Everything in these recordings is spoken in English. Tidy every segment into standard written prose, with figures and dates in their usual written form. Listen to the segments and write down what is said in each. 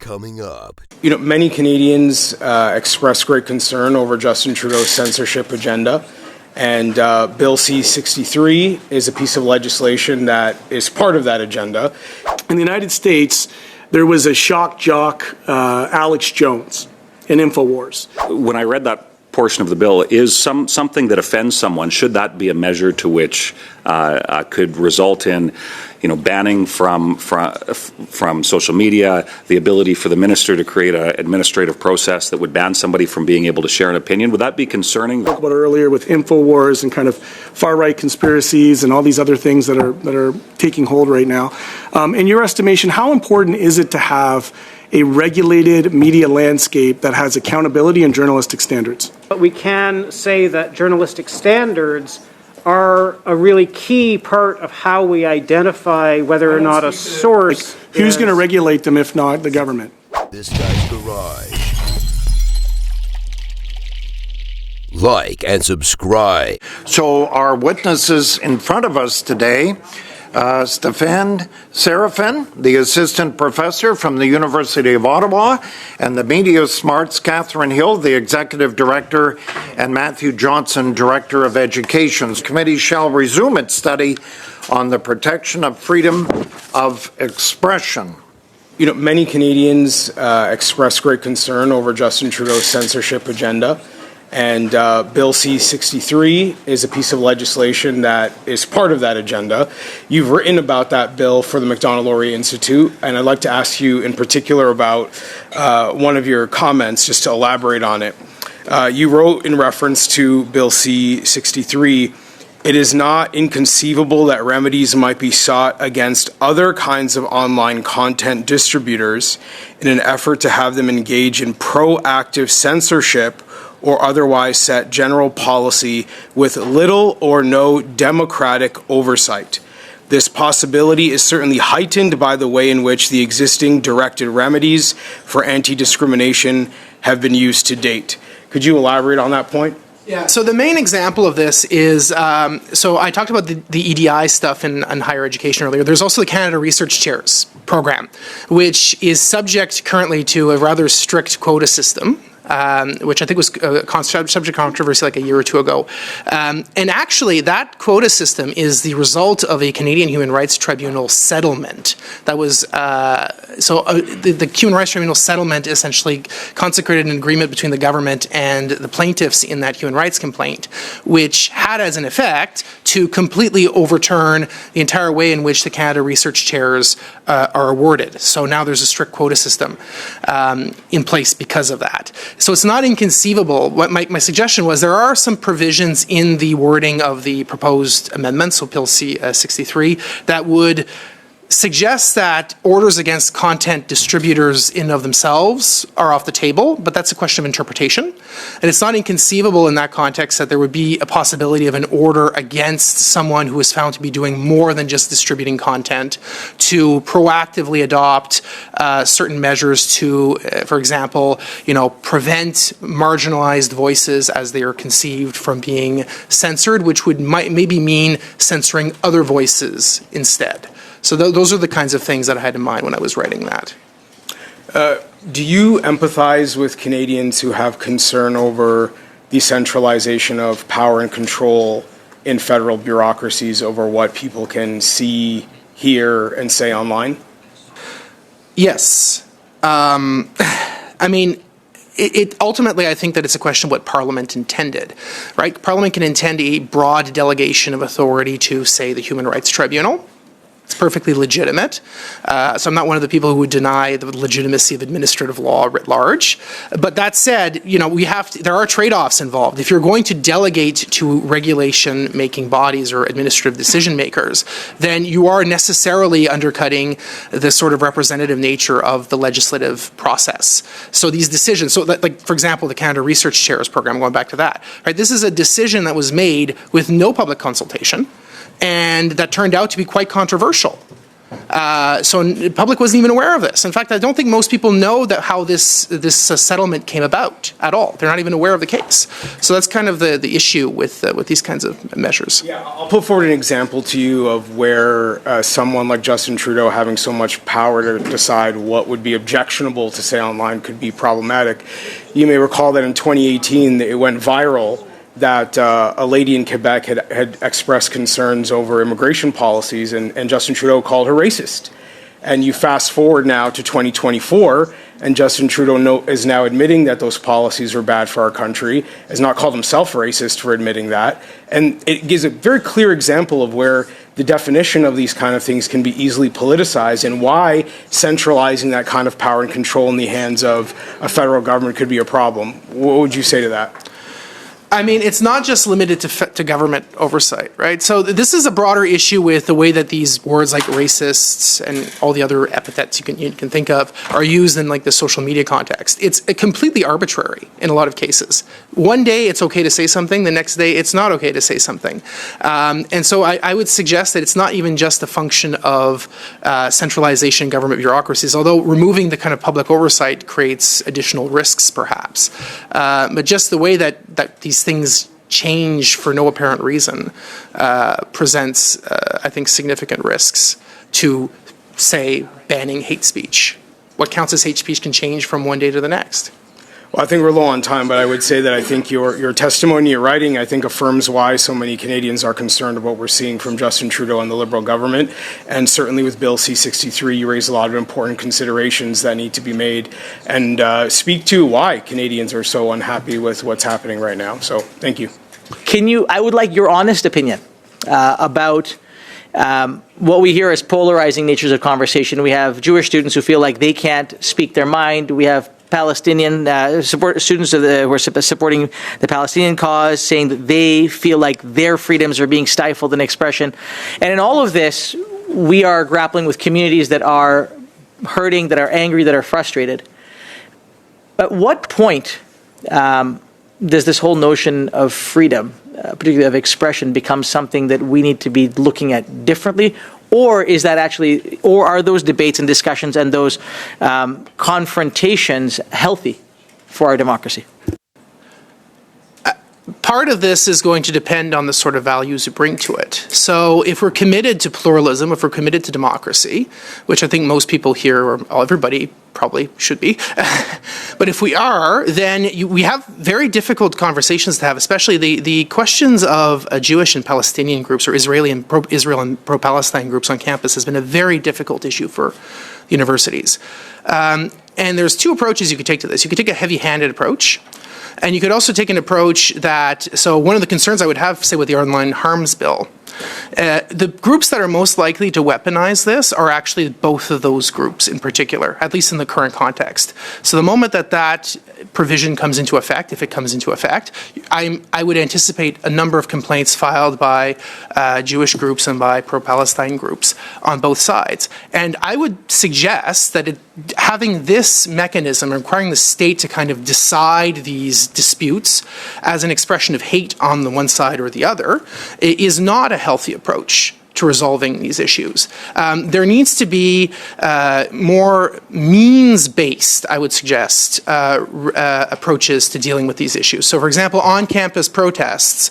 Coming up. You know, many Canadians express great concern over Justin Trudeau's censorship agenda. And Bill C-63 is a piece of legislation that is part of that agenda. In the United States, there was a shock jock, Alex Jones, in InfoWars. When I read that portion of the bill, is something that offends someone, should that be a measure to which could result in, banning from social media, the ability for the minister to create an administrative process that would ban somebody from being able to share an opinion? Would that be concerning? Talked about earlier with InfoWars and kind of far-right conspiracies and all these other things that are taking hold right now. In your estimation, how important is it to have a regulated media landscape that has accountability and journalistic standards? But we can say that journalistic standards are a really key part of how we identify whether or not a source who's going to regulate them if not the government? This Guy's Garage. Like and subscribe. So our witnesses in front of us today, Stéphane Séraphin, the assistant professor from the University of Ottawa, and the Media Smarts, Catherine Hill, the executive director, and Matthew Johnson, director of education. The committee shall resume its study on the protection of freedom of expression. You know, many Canadians express great concern over Justin Trudeau's censorship agenda. And Bill C-63 is a piece of legislation that is part of that agenda. You've written about that bill for the Macdonald-Laurier Institute, and I'd like to ask you in particular about one of your comments, just to elaborate on it. You wrote in reference to Bill C-63, "It is not inconceivable that remedies might be sought against other kinds of online content distributors in an effort to have them engage in proactive censorship or otherwise set general policy with little or no democratic oversight. This possibility is certainly heightened by the way in which the existing directed remedies for anti-discrimination have been used to date." Could you elaborate on that point? Yeah, so the main example of this is, so I talked about the EDI stuff in higher education earlier. There's also the Canada Research Chairs program, which is subject currently to a rather strict quota system. Which I think was subject to controversy like a year or two ago. And actually, that quota system is the result of a Canadian Human Rights Tribunal settlement. That was, the Human Rights Tribunal settlement essentially consecrated an agreement between the government and the plaintiffs in that human rights complaint, which had as an effect to completely overturn the entire way in which the Canada Research Chairs are awarded. So now there's a strict quota system in place because of that. So it's not inconceivable. What my suggestion was, there are some provisions in the wording of the proposed amendments, so Bill C-63, that would suggest that orders against content distributors in of themselves are off the table, but that's a question of interpretation. And it's not inconceivable in that context that there would be a possibility of an order against someone who is found to be doing more than just distributing content to proactively adopt certain measures to, for example, prevent marginalized voices as they are conceived from being censored, which would maybe mean censoring other voices instead. So those are the kinds of things that I had in mind when I was writing that. Do you empathize with Canadians who have concern over the centralization of power and control in federal bureaucracies over what people can see, hear, and say online? Yes. I mean, ultimately, I think that it's a question of what Parliament intended, right? Parliament can intend a broad delegation of authority to, say, the Human Rights Tribunal. It's perfectly legitimate. So I'm not one of the people who would deny the legitimacy of administrative law writ large. But that said, there are trade-offs involved. If you're going to delegate to regulation-making bodies or administrative decision-makers, then you are necessarily undercutting the sort of representative nature of the legislative process. So these decisions, like for example, the Canada Research Chairs program, going back to that, right? This is a decision that was made with no public consultation, and that turned out to be quite controversial. So the public wasn't even aware of this. In fact, I don't think most people know that how this settlement came about at all. They're not even aware of the case. So that's kind of the issue with these kinds of measures. Yeah, I'll put forward an example to you of where someone like Justin Trudeau having so much power to decide what would be objectionable to say online could be problematic. You may recall that in 2018 it went viral that a lady in Quebec had expressed concerns over immigration policies, and Justin Trudeau called her racist. And you fast forward now to 2024, and Justin Trudeau is now admitting that those policies are bad for our country, has not called himself racist for admitting that. And it gives a very clear example of where the definition of these kind of things can be easily politicized, and why centralizing that kind of power and control in the hands of a federal government could be a problem. What would you say to that? I mean, it's not just limited to government oversight, right? So this is a broader issue with the way that these words like racists and all the other epithets you can think of are used in like the social media context. It's completely arbitrary in a lot of cases. One day it's okay to say something, the next day it's not okay to say something. And so I would suggest that it's not even just a function of centralization in government bureaucracies, although removing the kind of public oversight creates additional risks perhaps. But just the way that these things change for no apparent reason presents, I think, significant risks to, say, banning hate speech. What counts as hate speech can change from one day to the next. Well, I think we're low on time, but I would say that I think your testimony, your writing, I think affirms why so many Canadians are concerned about what we're seeing from Justin Trudeau and the Liberal government. And certainly with Bill C-63, you raise a lot of important considerations that need to be made, and speak to why Canadians are so unhappy with what's happening right now. So thank you. I would like your honest opinion about what we hear as polarizing natures of conversation. We have Jewish students who feel like they can't speak their mind. We have Palestinian students who are supporting the Palestinian cause, saying that they feel like their freedoms are being stifled in expression. And in all of this, we are grappling with communities that are hurting, that are angry, that are frustrated. At what point does this whole notion of freedom, particularly of expression, become something that we need to be looking at differently? Or is that actually, or are those debates and discussions and those confrontations healthy for our democracy? Part of this is going to depend on the sort of values you bring to it. So if we're committed to pluralism, if we're committed to democracy, which I think most people here, or everybody probably should be, but if we are, then we have very difficult conversations to have, especially the questions of Jewish and Palestinian groups, or Israel and pro-Palestine groups on campus has been a very difficult issue for universities. And there's two approaches you could take to this. You could take a heavy-handed approach, and you could also take an approach so one of the concerns I would have, say, with the online harms bill, the groups that are most likely to weaponize this are actually both of those groups in particular, at least in the current context. So the moment that provision comes into effect, if it comes into effect, I would anticipate a number of complaints filed by Jewish groups and by pro-Palestine groups on both sides. And I would suggest that having this mechanism, requiring the state to kind of decide these disputes as an expression of hate on the one side or the other, is not a healthy approach to resolving these issues. There needs to be more means-based, I would suggest, approaches to dealing with these issues. So, for example, on-campus protests,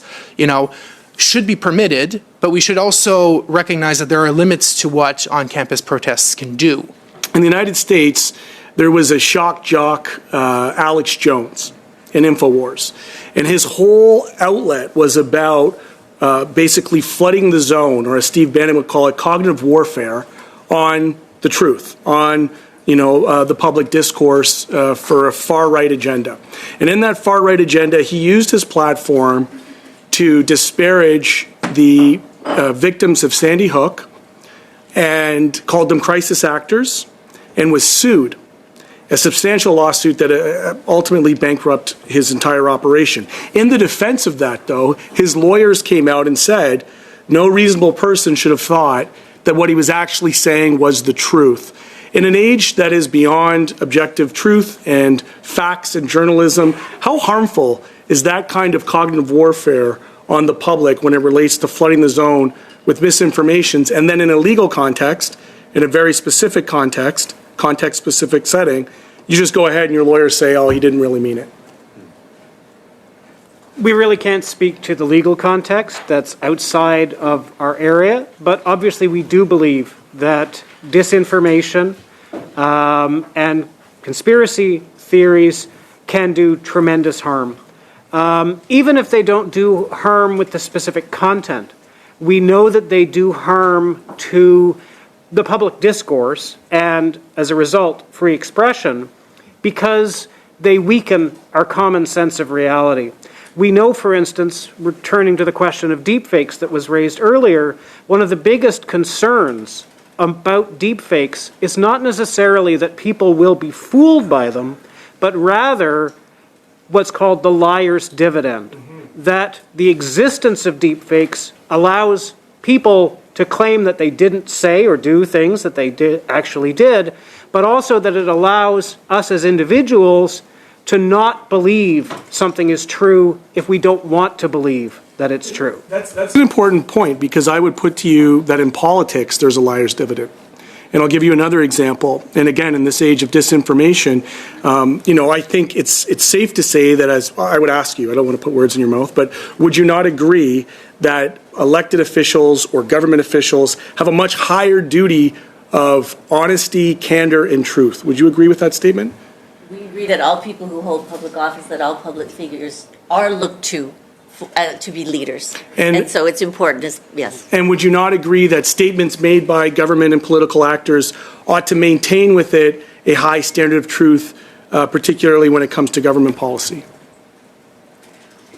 should be permitted, but we should also recognize that there are limits to what on-campus protests can do. In the United States, there was a shock jock, Alex Jones, in InfoWars, and his whole outlet was about basically flooding the zone, or as Steve Bannon would call it, cognitive warfare on the truth, on the public discourse for a far-right agenda. And in that far-right agenda, he used his platform to disparage the victims of Sandy Hook and called them crisis actors, and was sued. A substantial lawsuit that ultimately bankrupted his entire operation. In the defense of that, though, his lawyers came out and said no reasonable person should have thought that what he was actually saying was the truth. In an age that is beyond objective truth and facts and journalism, how harmful is that kind of cognitive warfare on the public when it relates to flooding the zone with misinformations, and then in a legal context, in a very specific context-specific setting, you just go ahead and your lawyers say, oh, he didn't really mean it. We really can't speak to the legal context that's outside of our area, but obviously we do believe that disinformation and conspiracy theories can do tremendous harm. Even if they don't do harm with the specific content, we know that they do harm to the public discourse and, as a result, free expression, because they weaken our common sense of reality. We know, for instance, returning to the question of deepfakes that was raised earlier, one of the biggest concerns about deepfakes is not necessarily that people will be fooled by them, but rather what's called the liar's dividend, that the existence of deepfakes allows people to claim that they didn't say or do things that they actually did, but also that it allows us as individuals to not believe something is true if we don't want to believe that it's true. That's an important point, because I would put to you that in politics there's a liar's dividend. And I'll give you another example. And again, in this age of disinformation, I think it's safe to say that, as I would ask you, I don't want to put words in your mouth, but would you not agree that elected officials or government officials have a much higher duty of honesty, candor, and truth? Would you agree with that statement? We agree that all people who hold public office, that all public figures are looked to be leaders. And so it's important, yes. And would you not agree that statements made by government and political actors ought to maintain with it a high standard of truth, particularly when it comes to government policy?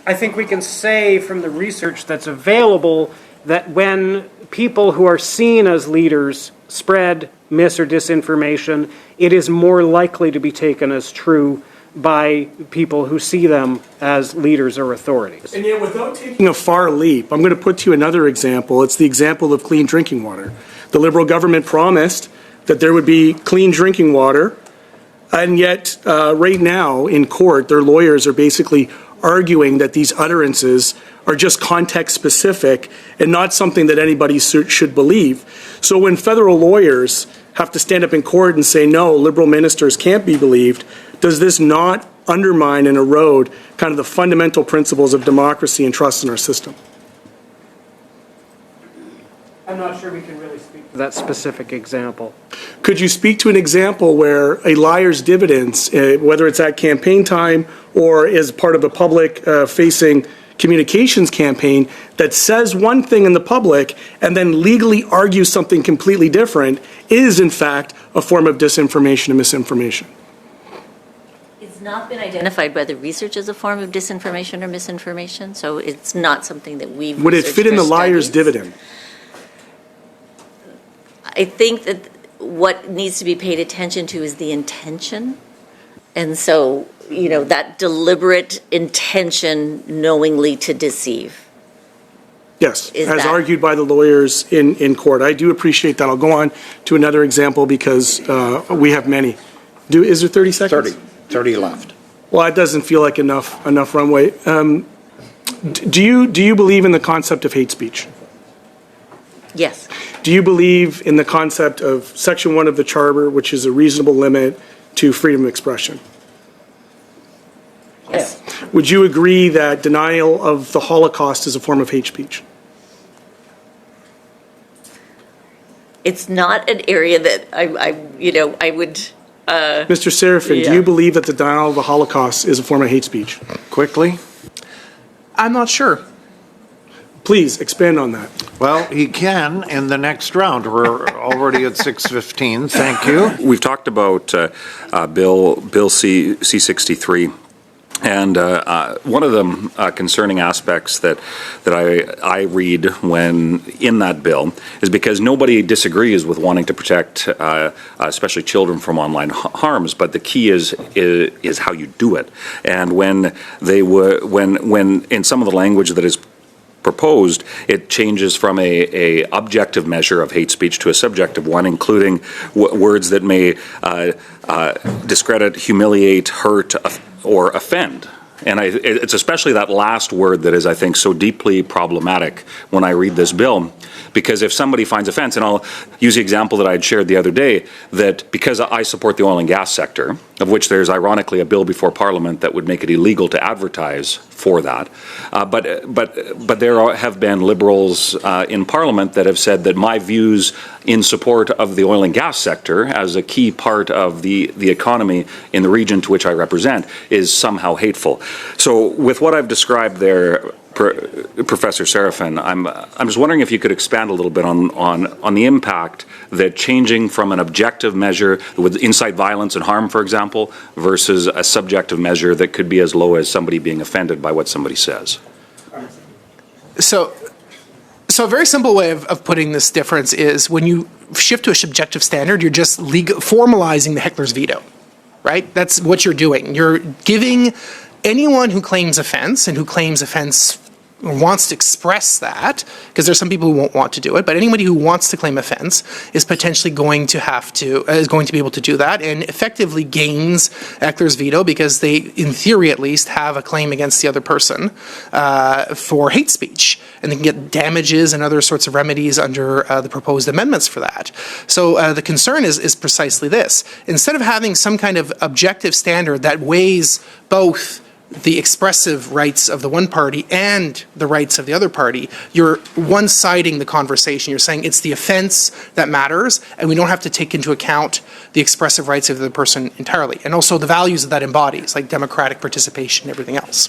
I think we can say from the research that's available that when people who are seen as leaders spread mis or disinformation, it is more likely to be taken as true by people who see them as leaders or authorities. And yet, without taking a far leap, I'm going to put to you another example. It's the example of clean drinking water. The Liberal government promised that there would be clean drinking water, and yet right now in court, their lawyers are basically arguing that these utterances are just context specific and not something that anybody should believe. So when federal lawyers have to stand up in court and say, no, Liberal ministers can't be believed, does this not undermine and erode kind of the fundamental principles of democracy and trust in our system? I'm not sure we can really speak to that specific example. Could you speak to an example where a liar's dividends, whether it's at campaign time or as part of a public-facing communications campaign, that says one thing in the public and then legally argues something completely different, is in fact a form of disinformation and misinformation? It's not been identified by the research as a form of disinformation or misinformation, so it's not something that we've Would it fit in the liar's dividend? I think that what needs to be paid attention to is the intention. And so, that deliberate intention knowingly to deceive. Yes, as argued by the lawyers in court. I do appreciate that. I'll go on to another example because we have many. Is there 30 seconds? 30 left. Well, that doesn't feel like enough runway. Do you believe in the concept of hate speech? Yes. Do you believe in the concept of Section 1 of the Charter, which is a reasonable limit to freedom of expression? Yes. Would you agree that denial of the Holocaust is a form of hate speech? It's not an area that I would... Mr. Serafin, do you believe that the denial of the Holocaust is a form of hate speech? Quickly. I'm not sure. Please expand on that. Well, he can in the next round. We're already at 6:15. Thank you. We've talked about Bill C-63. And one of the concerning aspects that I read when in that bill is because nobody disagrees with wanting to protect especially children from online harms, but the key is how you do it. And when in some of the language that is proposed, it changes from a objective measure of hate speech to a subjective one, including words that may discredit, humiliate, hurt, or offend. And it's especially that last word that is, I think, so deeply problematic when I read this bill. Because if somebody finds offense, and I'll use the example that I had shared the other day, that because I support the oil and gas sector, of which there's ironically a bill before Parliament that would make it illegal to advertise for that, but there have been Liberals in Parliament that have said that my views in support of the oil and gas sector as a key part of the economy in the region to which I represent is somehow hateful. So with what I've described there, Professor Serafin, I'm just wondering if you could expand a little bit on the impact that changing from an objective measure with incite violence and harm, for example, versus a subjective measure that could be as low as somebody being offended by what somebody says. So a very simple way of putting this difference is when you shift to a subjective standard, you're just formalizing the heckler's veto, right? That's what you're doing. You're giving anyone who claims offense and who claims offense wants to express that, because there's some people who won't want to do it, but anybody who wants to claim offense is potentially going to be able to do that and effectively gains Eckler's veto because they, in theory at least, have a claim against the other person for hate speech. And they can get damages and other sorts of remedies under the proposed amendments for that. So the concern is precisely this. Instead of having some kind of objective standard that weighs both the expressive rights of the one party and the rights of the other party, you're one-siding the conversation. You're saying it's the offense that matters, and we don't have to take into account the expressive rights of the person entirely, and also the values that embodies, like democratic participation and everything else.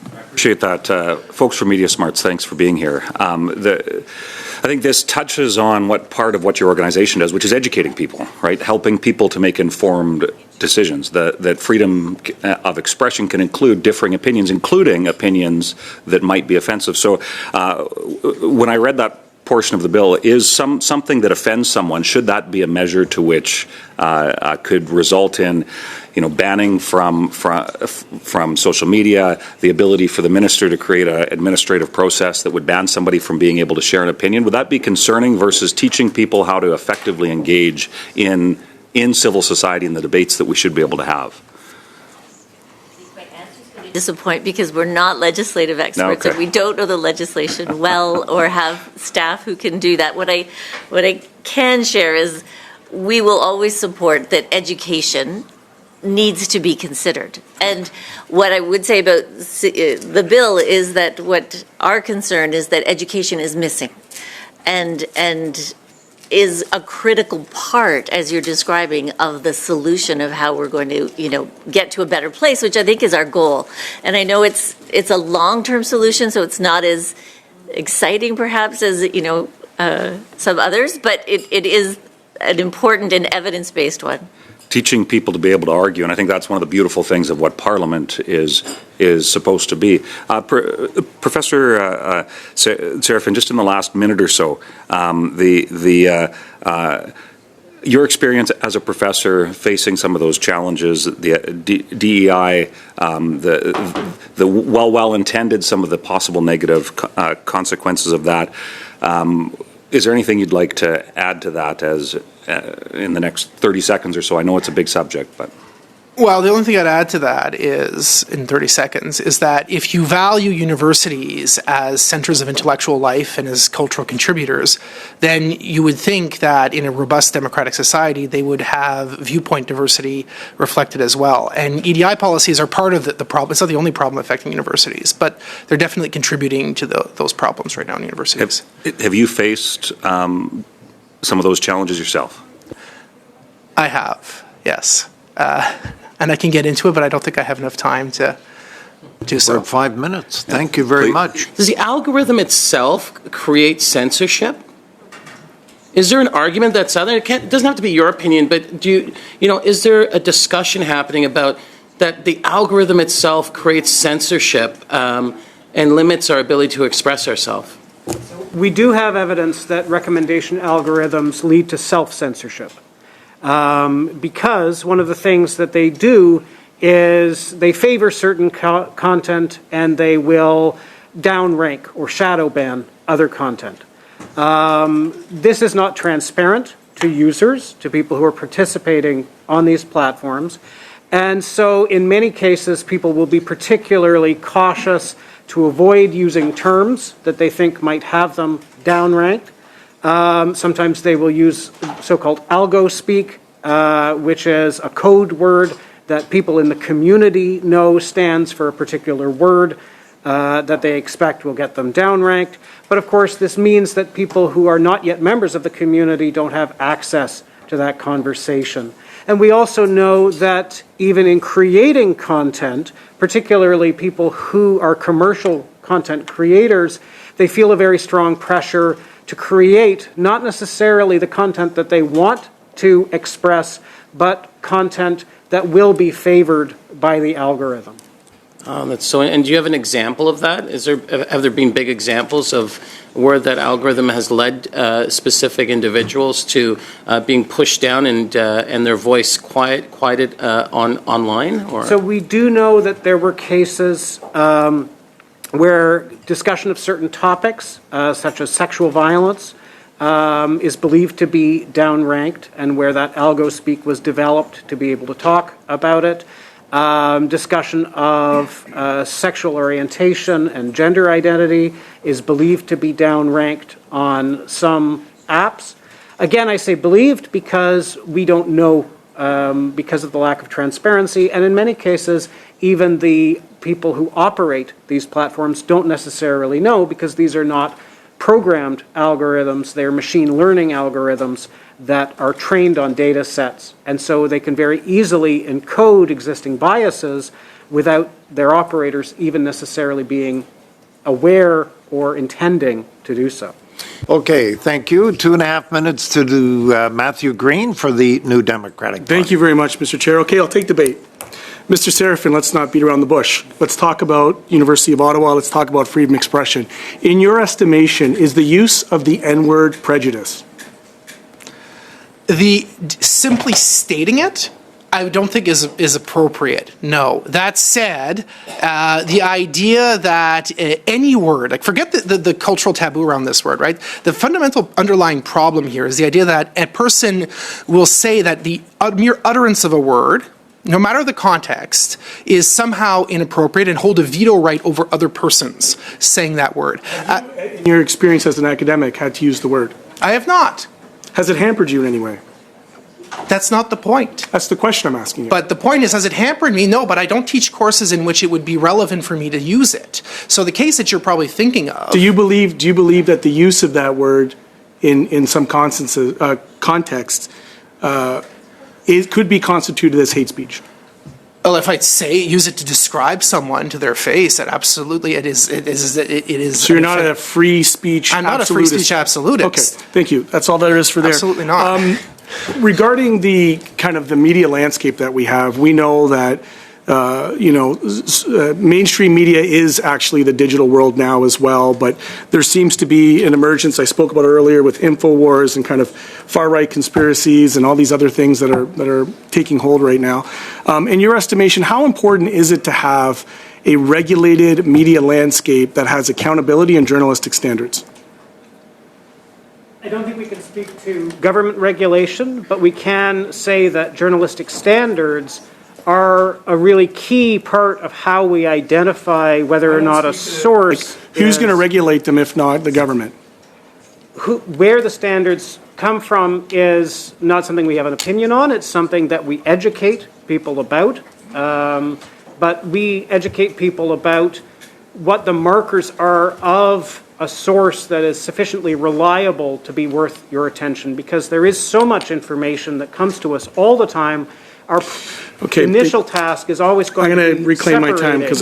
Appreciate that. Folks from Media Smarts, thanks for being here. I think this touches on what part of what your organization does, which is educating people, right? Helping people to make informed decisions. That freedom of expression can include differing opinions, including opinions that might be offensive. So when I read that portion of the bill, is something that offends someone, should that be a measure to which could result in, banning from social media, the ability for the minister to create an administrative process that would ban somebody from being able to share an opinion? Would that be concerning versus teaching people how to effectively engage in civil society and the debates that we should be able to have? Disappoint because we're not legislative experts and we don't know the legislation well or have staff who can do that. What I can share is we will always support that education needs to be considered. And what I would say about the bill is that what our concern is that education is missing and is a critical part, as you're describing, of the solution of how we're going to, get to a better place, which I think is our goal. And I know it's a long-term solution, so it's not as exciting, perhaps, as some others, but it is an important and evidence-based one. Teaching people to be able to argue, and I think that's one of the beautiful things of what Parliament is supposed to be. Professor Serafin, just in the last minute or so, your experience as a professor facing some of those challenges, the DEI, the well-intended, some of the possible negative consequences of that. Is there anything you'd like to add to that as in the next 30 seconds or so? I know it's a big subject, but. Well, the only thing I'd add to that is, in 30 seconds, is that if you value universities as centers of intellectual life and as cultural contributors, then you would think that in a robust democratic society, they would have viewpoint diversity reflected as well. And EDI policies are part of the problem. It's not the only problem affecting universities, but they're definitely contributing to those problems right now in universities. Have you faced some of those challenges yourself? I have, yes. And I can get into it, but I don't think I have enough time to do so. We're at 5 minutes. Thank you very much. Does the algorithm itself create censorship? Is there an argument that's out there? It doesn't have to be your opinion, but is there a discussion happening about that the algorithm itself creates censorship and limits our ability to express ourselves? We do have evidence that recommendation algorithms lead to self-censorship. Because one of the things that they do is they favor certain content and they will downrank or shadow ban other content. This is not transparent to users, to people who are participating on these platforms, And so in many cases, people will be particularly cautious to avoid using terms that they think might have them downranked. Sometimes they will use so-called algo speak, which is a code word that people in the community know stands for a particular word that they expect will get them downranked. But of course, this means that people who are not yet members of the community don't have access to that conversation. And we also know that even in creating content, particularly people who are commercial content creators, they feel a very strong pressure to create not necessarily the content that they want to express, but content that will be favored by the algorithm. That's so. And do you have an example of that? Have there been big examples of where that algorithm has led specific individuals to being pushed down and their voice quieted online? Or? So we do know that there were cases where discussion of certain topics, such as sexual violence, is believed to be downranked, and where that algo speak was developed to be able to talk about it. Discussion of sexual orientation and gender identity is believed to be downranked on some apps. Again, I say believed because we don't know because of the lack of transparency, and in many cases, even the people who operate these platforms don't necessarily know, because these are not programmed algorithms, they're machine learning algorithms that are trained on data sets. And so they can very easily encode existing biases without their operators even necessarily being aware or intending to do so. Okay, thank you. 2.5 minutes to do Matthew Green for the New Democratic Party. Thank you very much, Mr. Chair. Okay, I'll take debate. Mr. Serafin, let's not beat around the bush. Let's talk about University of Ottawa. Let's talk about freedom of expression. In your estimation, is the use of the N-word prejudice? Simply stating it, I don't think is appropriate. No. That said, the idea that any word, like forget the cultural taboo around this word, right? The fundamental underlying problem here is the idea that a person will say that the mere utterance of a word, no matter the context, is somehow inappropriate and hold a veto right over other persons saying that word. In your experience as an academic, had to use the word? I have not. Has it hampered you in any way? That's not the point. That's the question I'm asking you. But the point is, has it hampered me? No, but I don't teach courses in which it would be relevant for me to use it. So the case that you're probably thinking of... Do you believe that the use of that word in some contexts it could be constituted as hate speech? Well, if I use it to describe someone to their face, that absolutely it is. So you're not a free speech I'm not absolutist. a free speech absolutist. Okay, thank you. That's all there is for there. Absolutely not. Regarding the kind of the media landscape that we have, we know that mainstream media is actually the digital world now as well, but there seems to be an emergence I spoke about earlier with InfoWars and kind of far-right conspiracies and all these other things that are taking hold right now. In your estimation, how important is it to have a regulated media landscape that has accountability and journalistic standards? I don't think we can speak to government regulation, but we can say that journalistic standards are a really key part of how we identify whether or not a source who's going to regulate them if not the government? Where the standards come from is not something we have an opinion on. It's something that we educate people about. But we educate people about what the markers are of a source that is sufficiently reliable to be worth your attention, because there is so much information that comes to us all the time. Our initial task is always going to be I'm going to reclaim my time because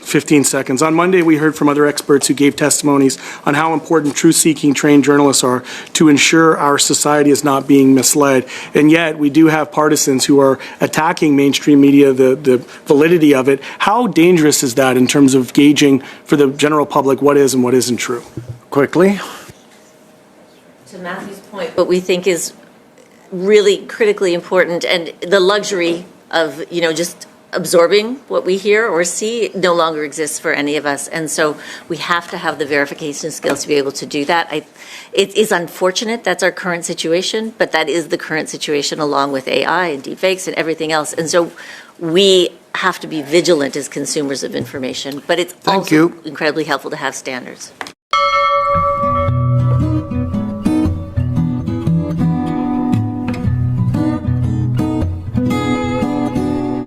15 seconds. On Monday, we heard from other experts who gave testimonies on how important truth-seeking trained journalists are to ensure our society is not being misled. And yet, we do have partisans who are attacking mainstream media, the validity of it. How dangerous is that in terms of gauging for the general public what is and what isn't true? Quickly. To Matthew's point, what we think is really critically important, and the luxury of, just absorbing what we hear or see no longer exists for any of us. And so we have to have the verification skills to be able to do that. It is unfortunate that's our current situation, but that is the current situation along with AI and deepfakes and everything else. And so we have to be vigilant as consumers of information, but it's also incredibly helpful to have standards.